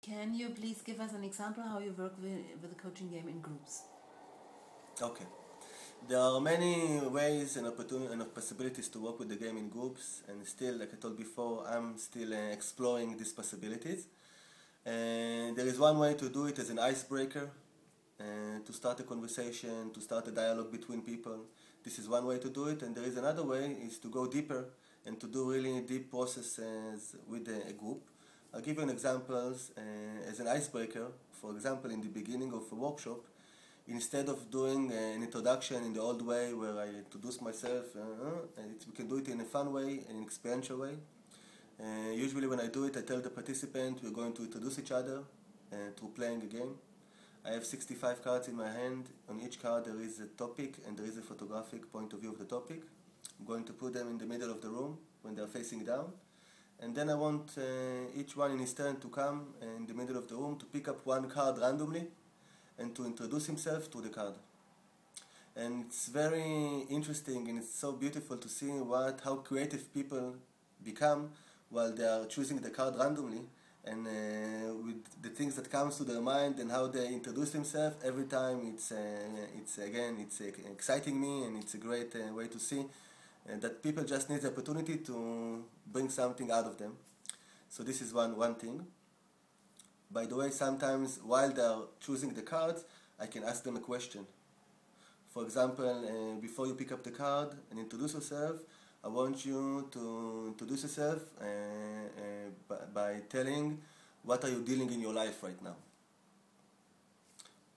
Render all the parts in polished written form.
Can you please give us an example how you work with the coaching game in groups? Okay. There are many ways and opportunities and possibilities to work with the game in groups, and still, like I told before, I'm still exploring these possibilities. And there is one way to do it as an icebreaker, to start a conversation, to start a dialogue between people. This is one way to do it, and there is another way is to go deeper and to do really deep processes with a group. I'll give you an example as an icebreaker. For example, in the beginning of a workshop, instead of doing an introduction in the old way where I introduce myself, we can do it in a fun way, an experiential way. Usually when I do it, I tell the participant we're going to introduce each other through playing a game. I have 65 cards in my hand. On each card there is a topic and there is a photographic point of view of the topic. I'm going to put them in the middle of the room when they're facing down. And then I want each one in his turn to come in the middle of the room to pick up one card randomly and to introduce himself to the card. And it's very interesting and it's so beautiful to see how creative people become while they are choosing the card randomly, and with the things that comes to their mind and how they introduce themselves every time. It's exciting me, and it's a great way to see that people just need the opportunity to bring something out of them. So this is one thing. By the way, sometimes while they are choosing the cards, I can ask them a question. For example, before you pick up the card and introduce yourself, I want you to introduce yourself by telling what are you dealing in your life right now.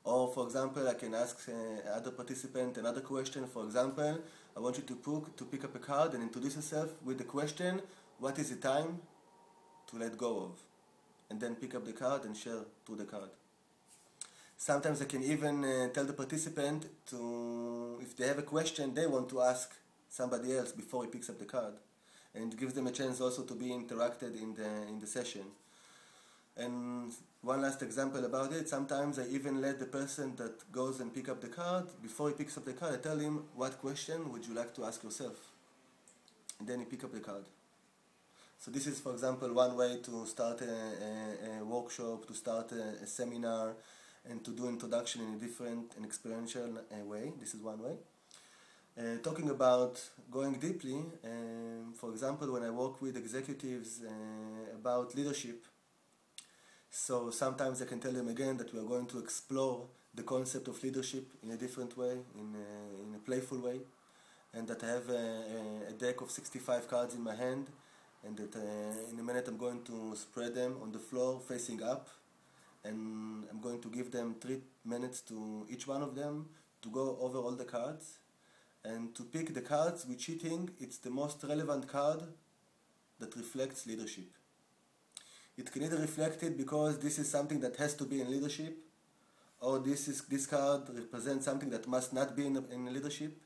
Or for example, I can ask other participant another question. For example, I want you to pick up a card and introduce yourself with the question, what is the time to let go of? And then pick up the card and share through the card. Sometimes I can even tell the participant if they have a question they want to ask somebody else before he picks up the card, and it gives them a chance also to be interacted in the session. And one last example about it, sometimes I even let the person that goes and pick up the card, before he picks up the card, I tell him, what question would you like to ask yourself? And then he pick up the card. So this is, for example, one way to start a workshop, to start a seminar, and to do introduction in a different and experiential way. This is one way. Talking about going deeply, for example, when I work with executives about leadership, so sometimes I can tell them again that we are going to explore the concept of leadership in a different way, in a playful way, and that I have a deck of 65 cards in my hand, and that in a minute I'm going to spread them on the floor facing up, and I'm going to give them 3 minutes to each one of them to go over all the cards and to pick the cards which he thinks it's the most relevant card that reflects leadership. It can either reflect it because this is something that has to be in leadership, or this card represents something that must not be in leadership.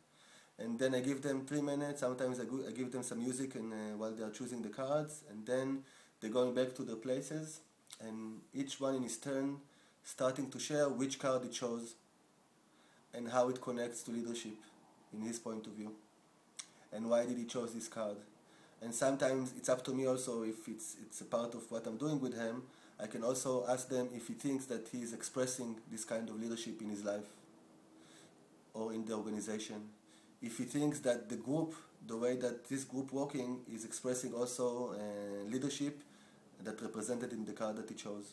And then I give them 3 minutes. Sometimes I give them some music while they are choosing the cards, and then they're going back to their places, and each one in his turn starting to share which card he chose and how it connects to leadership in his point of view, and why did he choose this card. And sometimes it's up to me also, if it's a part of what I'm doing with him, I can also ask them if he thinks that he is expressing this kind of leadership in his life or in the organization. If he thinks that the group, the way that this group working is expressing also leadership that represented in the card that he chose.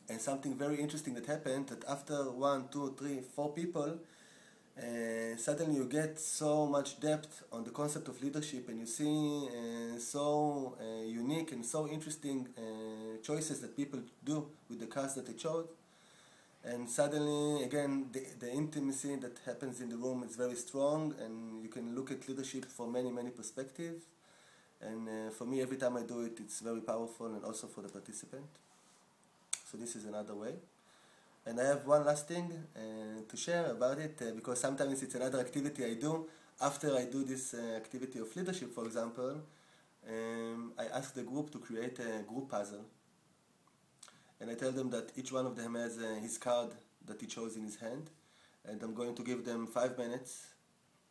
And something very interesting that happened, that after 1, 2, 3, 4 people, suddenly you get so much depth on the concept of leadership, and you see so unique and so interesting choices that people do with the cards that they chose. And suddenly, again, the intimacy that happens in the room is very strong, and you can look at leadership from many, many perspectives. And for me, every time I do it, it's very powerful, and also for the participant. So this is another way. And I have one last thing to share about it, because sometimes it's another activity I do. After I do this activity of leadership, for example, I ask the group to create a group puzzle. And I tell them that each one of them has his card that he chose in his hand. And I'm going to give them 5 minutes.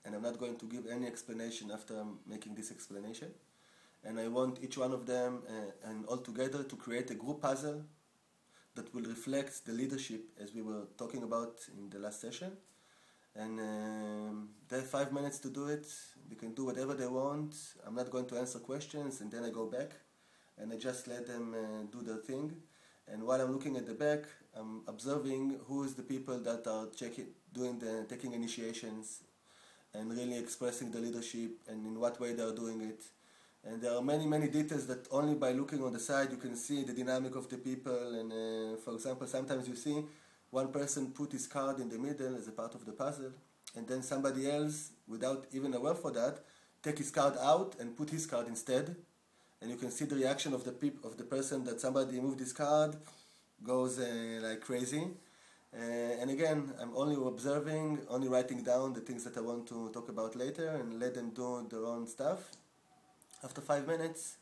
And I'm not going to give any explanation after I'm making this explanation. And I want each one of them and all together to create a group puzzle that will reflect the leadership as we were talking about in the last session. And they have 5 minutes to do it. They can do whatever they want. I'm not going to answer questions, and then I go back and I just let them do their thing. And while I'm looking at the back, I'm observing who is the people that are taking initiations and really expressing the leadership and in what way they are doing it. And there are many, many details that only by looking on the side you can see the dynamic of the people. And for example, sometimes you see one person put his card in the middle as a part of the puzzle, and then somebody else, without even aware for that, take his card out and put his card instead. And you can see the reaction of the person that somebody moved his card, goes like crazy. And again, I'm only observing, only writing down the things that I want to talk about later and let them do their own stuff. After 5 minutes,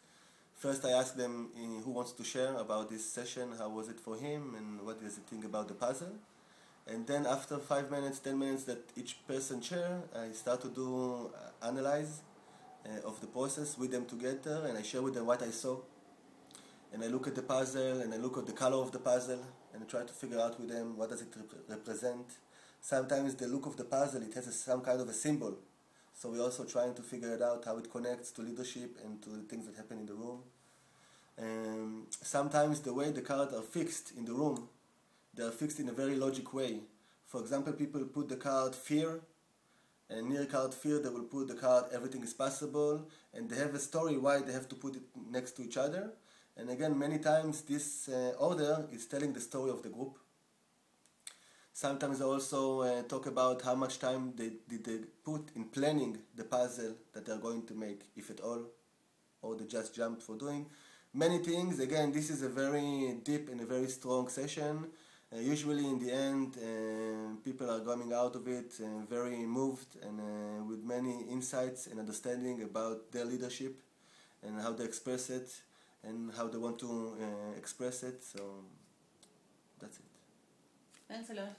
first I ask them who wants to share about this session, how was it for him, and what does he think about the puzzle. And then after 5 minutes, 10 minutes that each person share, I start to do analyze of the process with them together, and I share with them what I saw. And I look at the puzzle, and I look at the color of the puzzle, and I try to figure out with them what does it represent. Sometimes the look of the puzzle, it has some kind of a symbol. So we're also trying to figure it out how it connects to leadership and to the things that happen in the room. Sometimes the way the cards are fixed in the room, they are fixed in a very logic way. For example, people put the card fear, and near card fear they will put the card everything is possible, and they have a story why they have to put it next to each other. And again, many times this order is telling the story of the group. Sometimes I also talk about how much time did they put in planning the puzzle that they're going to make, if at all, or they just jump for doing many things. Again, this is a very deep and a very strong session. Usually in the end, people are coming out of it very moved and with many insights and understanding about their leadership and how they express it and how they want to express it. So that's it. Thanks a lot.